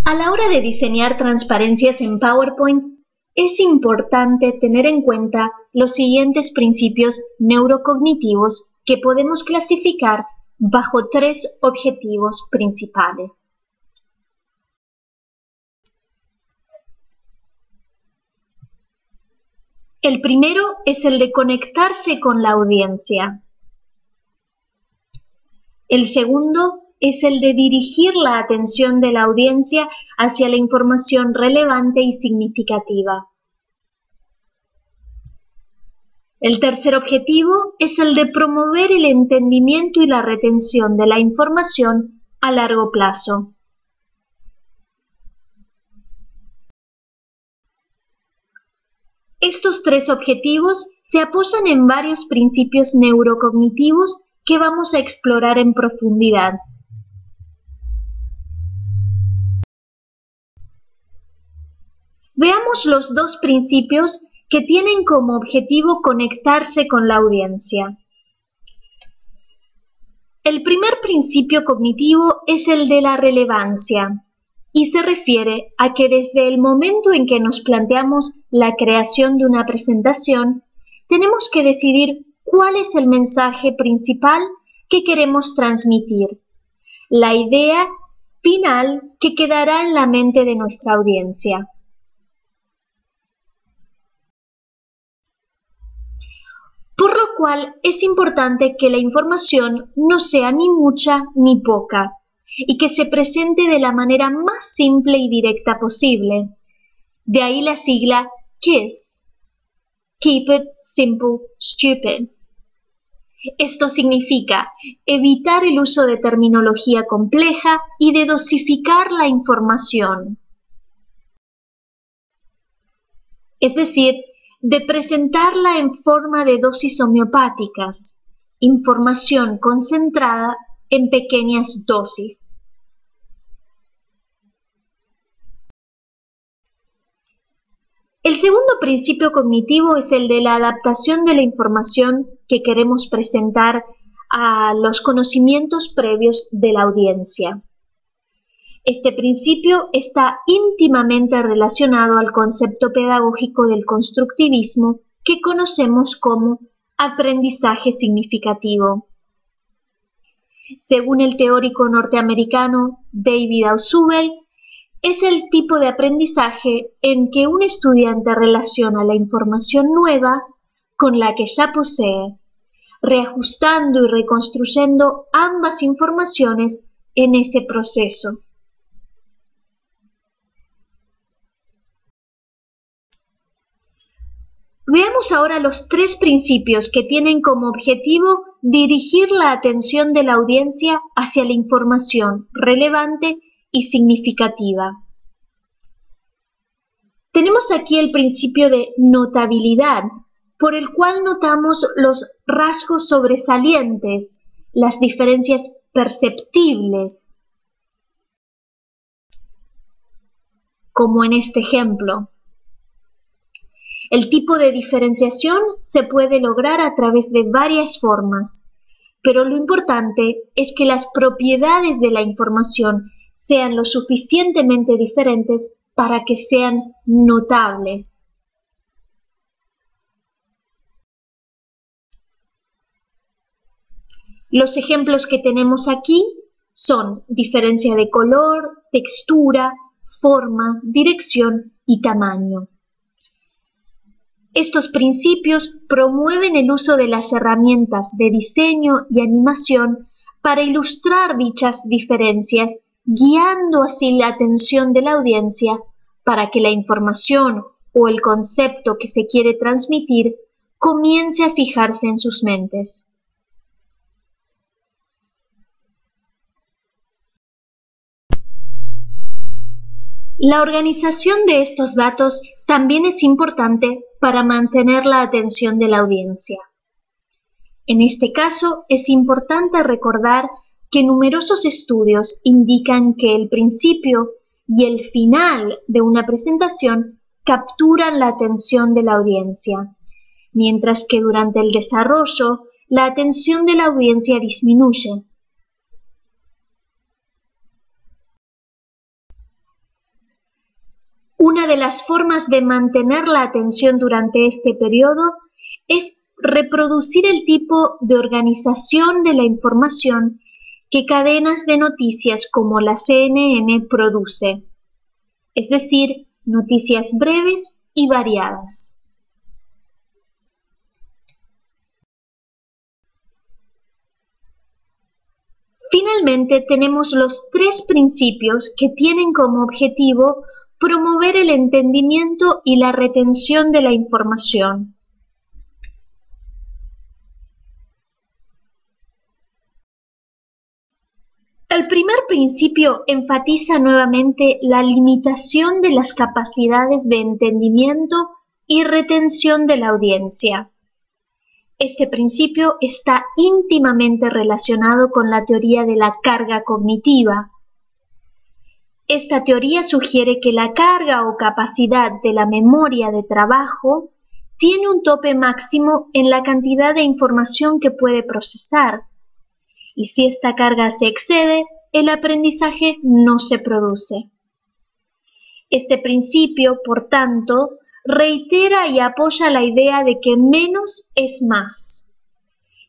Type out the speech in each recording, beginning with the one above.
A la hora de diseñar transparencias en PowerPoint, es importante tener en cuenta los siguientes principios neurocognitivos que podemos clasificar bajo 3 objetivos principales. El primero es el de conectarse con la audiencia. El segundo es el de dirigir la atención de la audiencia hacia la información relevante y significativa. El tercer objetivo es el de promover el entendimiento y la retención de la información a largo plazo. Estos 3 objetivos se apoyan en varios principios neurocognitivos que vamos a explorar en profundidad. Veamos los 2 principios que tienen como objetivo conectarse con la audiencia. El primer principio cognitivo es el de la relevancia y se refiere a que desde el momento en que nos planteamos la creación de una presentación, tenemos que decidir cuál es el mensaje principal que queremos transmitir, la idea final que quedará en la mente de nuestra audiencia. Por lo cual es importante que la información no sea ni mucha ni poca y que se presente de la manera más simple y directa posible. De ahí la sigla KISS, Keep It Simple, Stupid. Esto significa evitar el uso de terminología compleja y de dosificar la información. Es decir, de presentarla en forma de dosis homeopáticas, información concentrada en pequeñas dosis. El segundo principio cognitivo es el de la adaptación de la información que queremos presentar a los conocimientos previos de la audiencia. Este principio está íntimamente relacionado al concepto pedagógico del constructivismo que conocemos como aprendizaje significativo. Según el teórico norteamericano David Ausubel, es el tipo de aprendizaje en que un estudiante relaciona la información nueva con la que ya posee, reajustando y reconstruyendo ambas informaciones en ese proceso. Veamos ahora los 3 principios que tienen como objetivo dirigir la atención de la audiencia hacia la información relevante y significativa. Tenemos aquí el principio de notabilidad, por el cual notamos los rasgos sobresalientes, las diferencias perceptibles, como en este ejemplo. El tipo de diferenciación se puede lograr a través de varias formas, pero lo importante es que las propiedades de la información sean lo suficientemente diferentes para que sean notables. Los ejemplos que tenemos aquí son diferencia de color, textura, forma, dirección y tamaño. Estos principios promueven el uso de las herramientas de diseño y animación para ilustrar dichas diferencias, guiando así la atención de la audiencia para que la información o el concepto que se quiere transmitir comience a fijarse en sus mentes. La organización de estos datos también es importante para mantener la atención de la audiencia. En este caso, es importante recordar que numerosos estudios indican que el principio y el final de una presentación capturan la atención de la audiencia, mientras que durante el desarrollo la atención de la audiencia disminuye. Una de las formas de mantener la atención durante este periodo es reproducir el tipo de organización de la información que cadenas de noticias como la CNN produce, es decir, noticias breves y variadas. Finalmente, tenemos los 3 principios que tienen como objetivo promover el entendimiento y la retención de la información. El primer principio enfatiza nuevamente la limitación de las capacidades de entendimiento y retención de la audiencia. Este principio está íntimamente relacionado con la teoría de la carga cognitiva. Esta teoría sugiere que la carga o capacidad de la memoria de trabajo tiene un tope máximo en la cantidad de información que puede procesar, y si esta carga se excede, el aprendizaje no se produce. Este principio, por tanto, reitera y apoya la idea de que menos es más,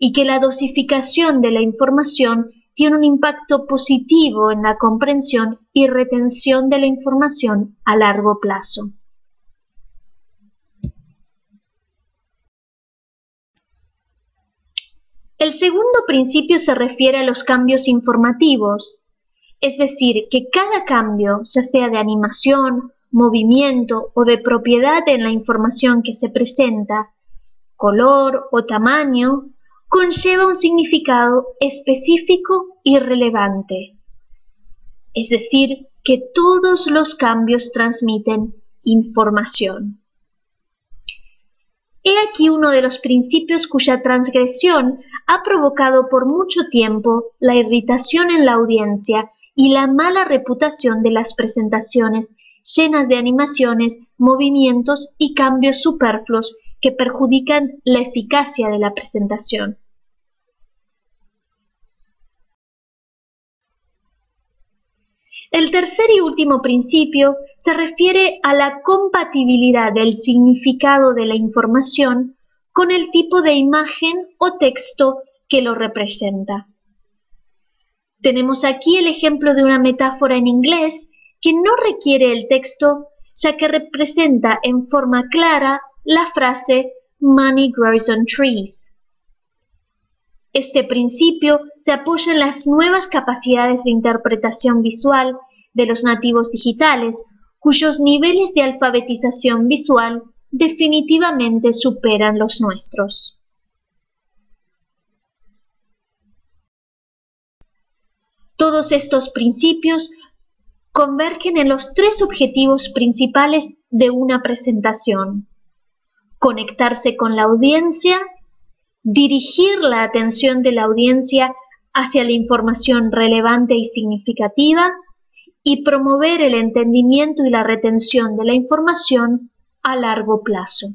y que la dosificación de la información tiene un impacto positivo en la comprensión y retención de la información a largo plazo. El segundo principio se refiere a los cambios informativos, es decir, que cada cambio, ya sea de animación, movimiento o de propiedad en la información que se presenta, color o tamaño, conlleva un significado específico y relevante. Es decir, que todos los cambios transmiten información. He aquí uno de los principios cuya transgresión ha provocado por mucho tiempo la irritación en la audiencia y la mala reputación de las presentaciones llenas de animaciones, movimientos y cambios superfluos que perjudican la eficacia de la presentación. El tercer y último principio se refiere a la compatibilidad del significado de la información con el tipo de imagen o texto que lo representa. Tenemos aquí el ejemplo de una metáfora en inglés que no requiere el texto, ya que representa en forma clara la frase "Money grows on trees". Este principio se apoya en las nuevas capacidades de interpretación visual de los nativos digitales, cuyos niveles de alfabetización visual definitivamente superan los nuestros. Todos estos principios convergen en los 3 objetivos principales de una presentación: conectarse con la audiencia, dirigir la atención de la audiencia hacia la información relevante y significativa, y promover el entendimiento y la retención de la información a largo plazo.